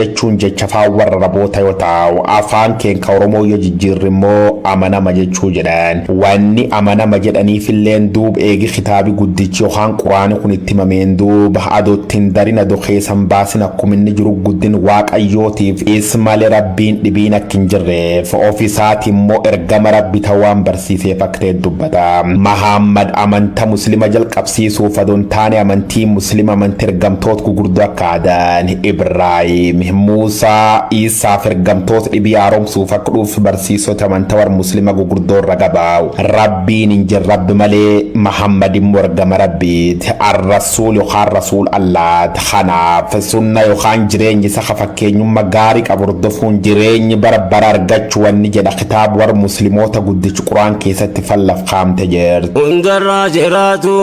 jechuun jecha warra raboota yoo ta'u afaan keenya Oromoo yoo jijjiirre immoo amanama jechuu jedhan. Wanni amanama jedhaniifilleen duub eegi kitaabi guddichi yookaan quraani kun itti himameen duub adoottiin darin adoo keessan baasin akkuma inni jiru guddin waaqayyootiif ismalee rabbiin dhibiin akka hin jirreef ofiisaati immoo ergama rabbi ta'uun barsiiseef akka ta'e dubbata. Mahammad amanta muslima jalqabsiisuuf adoon taane amantii muslima amantii ergamtoota gurguddoo akka aadaan Ibraahim Muusaa Isaa ergamtoota dhibii haaromsuuf akka dhuuf barsiisota amantaa warra muslima gurguddoo irra gabaa'u. Rabbiin hin jirre rabbi malee Mahammad immoo ergama rabbiiti. Ar-rasuul yookaan rasuul allaat kanaaf sunna yookaan jireenyi isa fakkeenyummaa gaarii qabu hordofuun jireenyi bara bara argachuu wanni jedha kitaaba warra muslimoota guddichi quraan keessatti fallaf kaamte jirti. Hundarraa jiraatu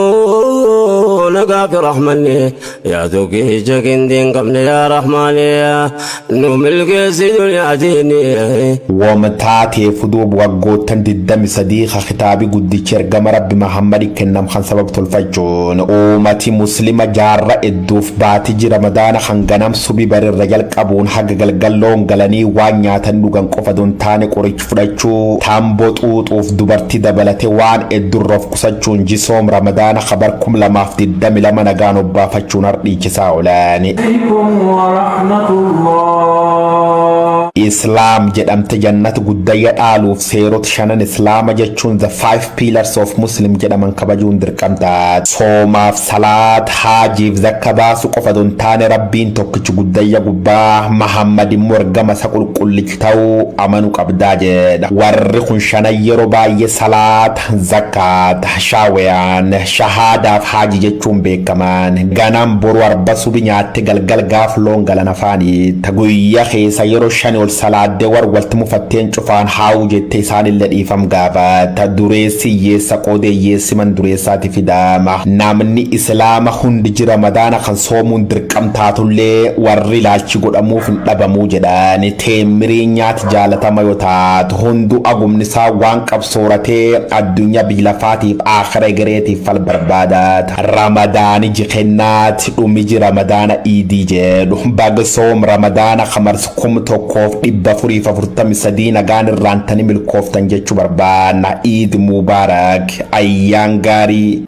nagaa fi rahmanni yaa tokki jagindeen qabne yaa rahmaani nu milkeessi dunyaatiini. Wamtaatee fuduub waggoottan 23 kitaabi guddichi ergama rabbi Mahammad kennam kan sabab tolfachuun ummati muslima jaarra edduuf baatiji ramadaana kan ganam subii barirra jalqabuun haga galgalloon galanii waan nyaatan dhugan qofa doon taane qorichi fudhachuu tamboo xuuxuuf dubartii dabalate waan eddurroof qusachuun jisoom ramadaana khabar 2022 nagaan obbaafachuun hardhiichisaa olaani. Islam jedhamte jannata guddayya dhaaluuf seerota shanan islaama jechuun the 5 pillars of muslim jedhaman kabajuun dirqamta. Soomaaf salaat haajiif zakka baasu qofa doon taane rabbiin tokkichi guddayya gubbaa Mahammad immoo ergama isa qulqullichi ta'uu amanuu qabdaa jedha. Warri kun shanan yeroo baay'ee salaat zakkaat shaawiyaan shahaadaaf haaji jechuun beekaman. Ganam boru arba subi nyaatte galgal gaaf loon galan afaanii guyyaa keessa yeroo shani ol salaadde war walti mufatteen cufaan haa'u jettee isaanillee dhiifam gaafata. Dureessi hiyyeessa qoodee hiyyeessi man dureessaati fidaama. Namni islaama hundi ji ramadaana kan soomuun dirqamtaatullee warri ilaalchi godhamuuf hin dhabamuu jedhan. Teemmirii nyaati jaalatama yoo taatu hundu agumnisaa waan qabsooratee addunyaa bilafaatiif aakhira egereetiif fal barbaadaata. Ramadaani jikennaati dhumi ji ramadaana iidii jedhu baga soom ramadaana kamarsi 1443 nagaan irraantanii milkooftan jechuu barbaanna. Iid mubaarak ayyaan gaarii.